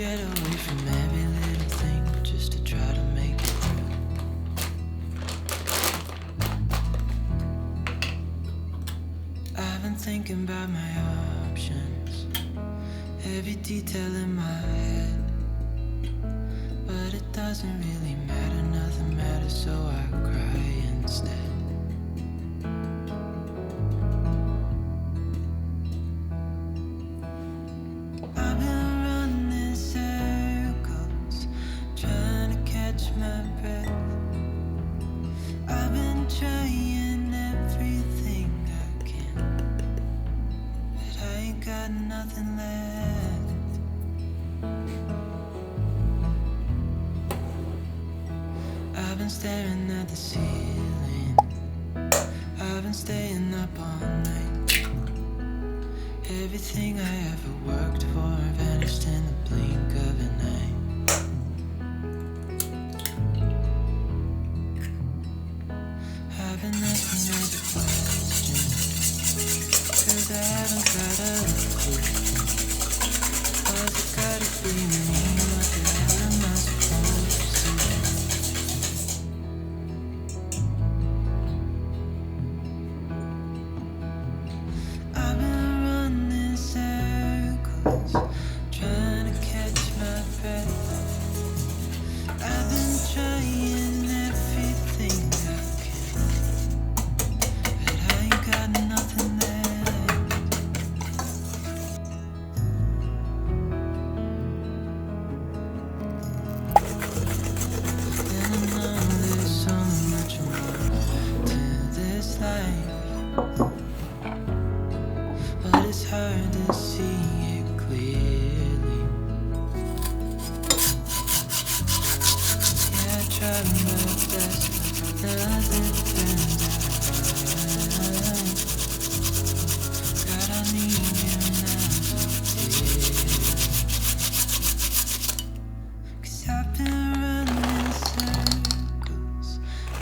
get away from every little thing just to try to make it through. I've been thinking about my options, every detail in my head, but it doesn't really matter, nothing matters, so I cry instead. I've been running circles, trying to catch my breath. I've been trying everything I can, but I ain't got nothing left. I've been staring at the ceiling, I've been staying up all night. Everything I ever worked for vanished in the blink of an eye. I've been asking all the questions, 'cause I haven't got a clue. What's it gotta be me? What the hell am I supposed to do? I've been running circles, trying to catch my breath. I've been trying everything I can, but I ain't got nothing left. And I know there's so much more to this life, but it's hard to see it clearly. Yeah, I try my best, but nothing turns out right. God, I need you now, dear. 'Cause I've been running circles,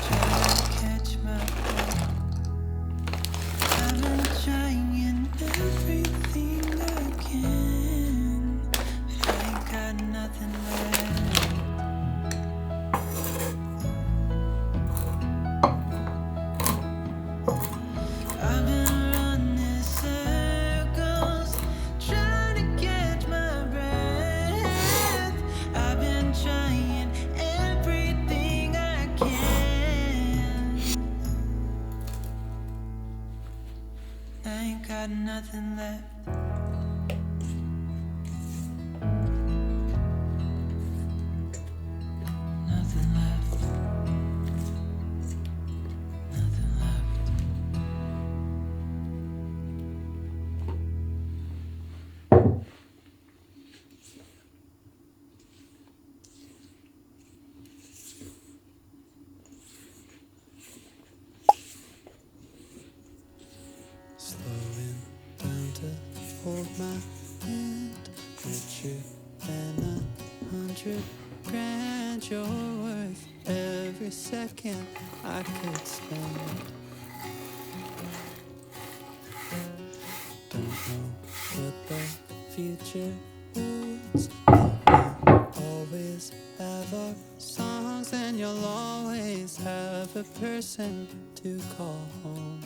trying to catch my breath. I've been trying everything I can, but I ain't got nothing left. I've been running circles, trying to catch my breath. I've been trying everything I can. I ain't got nothing left. Nothing left. Nothing left. Slowing down to hold my hand, richer than 100 grand. You're worth every second I could spend. Don't know what the future holds, but we'll always have our songs, and you'll always have a person to call home.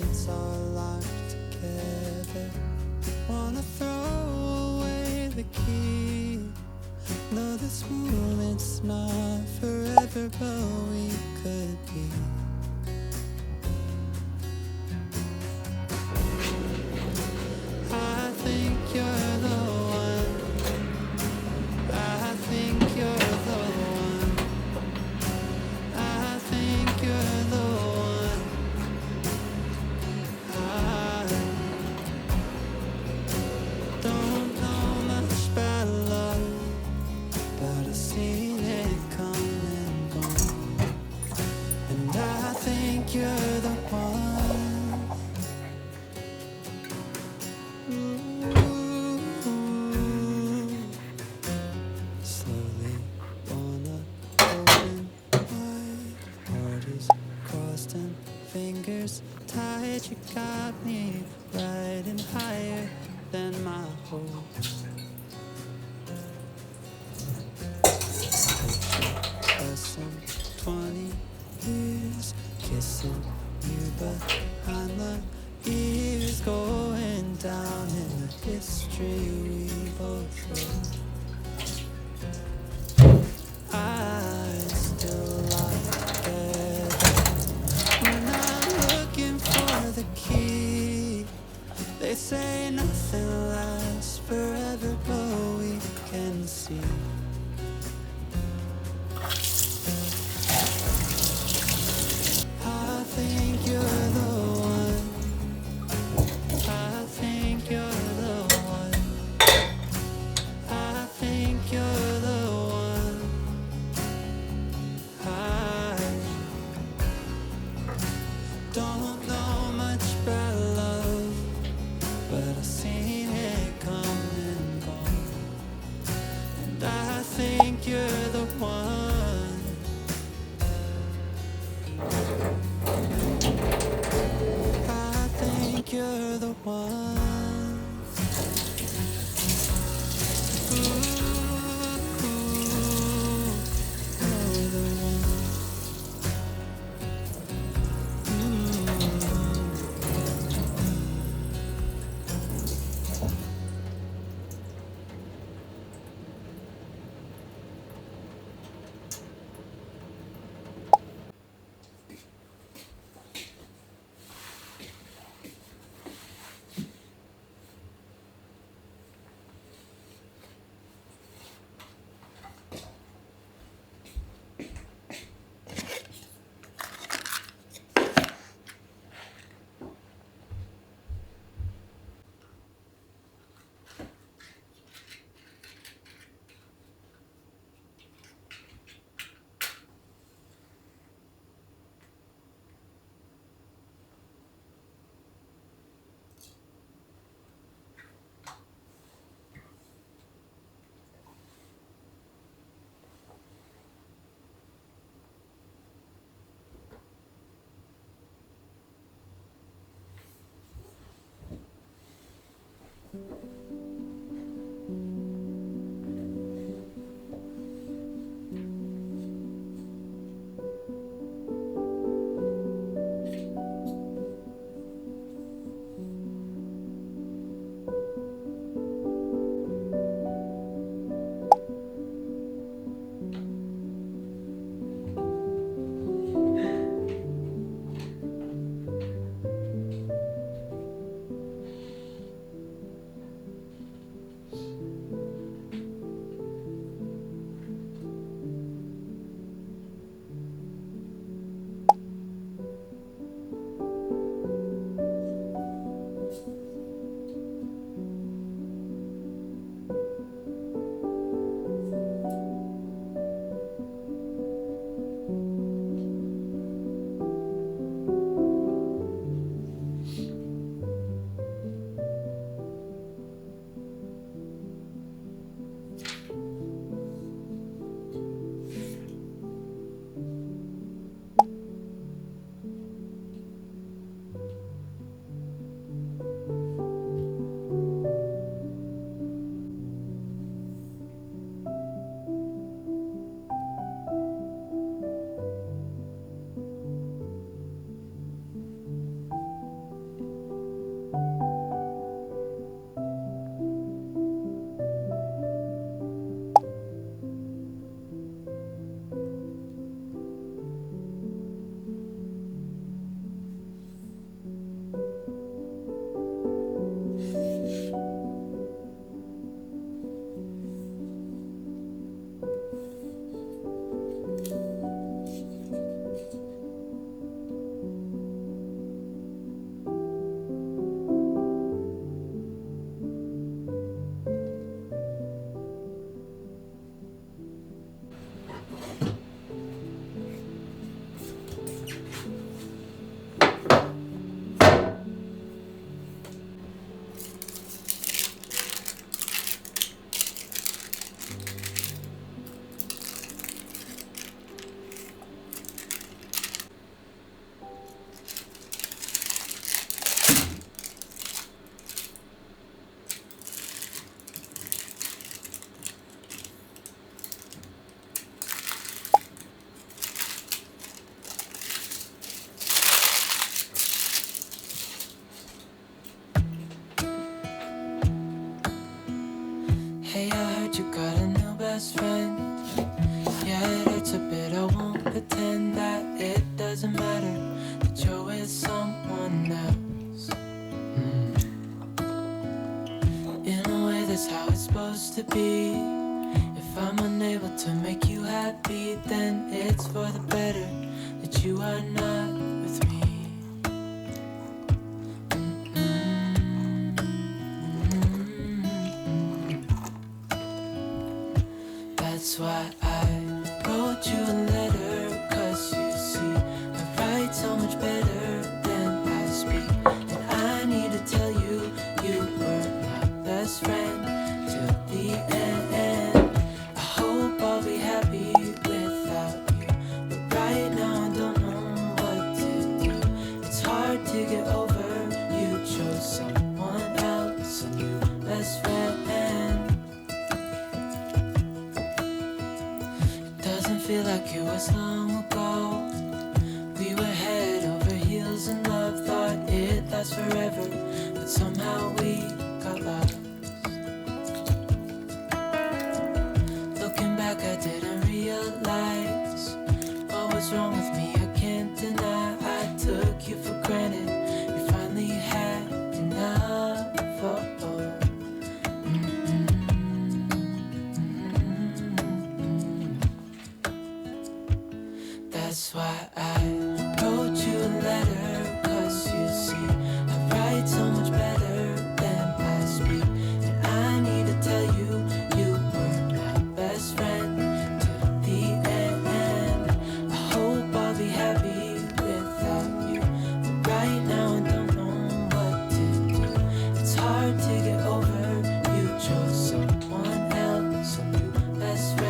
It's all locked together. Wanna throw away the key. No, this moment's not forever, but we could be. I think you're the one. I think you're the one. I think you're the one. I don't know much about love, but I've seen it come and gone. And I see. I think you're the one. I think you're the one. I think you're the one. I don't know much about love, but I've seen it come and go. And I think you're the one. I think you're the one. Hey, I heard you got a new best friend. Yeah, it hurts a bit, I won't pretend that it doesn't matter that you're with someone else. In a way, that's how it's supposed to be. It able to make you happy, then it's for the better that you are not with me. That's why I wrote you a letter, 'cause you see, I write so much better than I speak. And I need to tell you, you were my best friend till the end. I hope I'll be happy without you, but right now I don't know what to do. It's hard to get over, you chose someone else, a new best friend. Doesn't feel like it was long ago. We were head over heels in love, thought it lasts forever, but somehow we got lost. Looking back, I didn't realize what was wrong with me. I can't deny I took you for granted. You finally had enough. That's why I wrote you a letter, 'cause you see, I write so much better than I speak. And I need to tell you, you were my best friend till the end. I hope I'll be happy without you, but right now I don't know what to do. It's hard to get over, you chose someone else, a new best friend.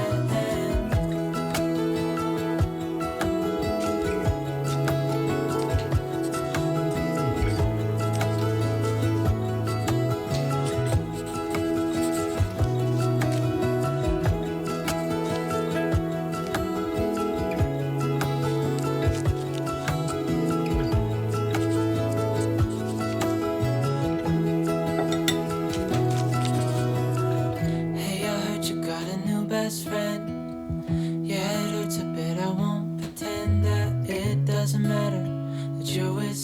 Best friend, yeah, it hurts a bit. I won't pretend that it doesn't matter that you're with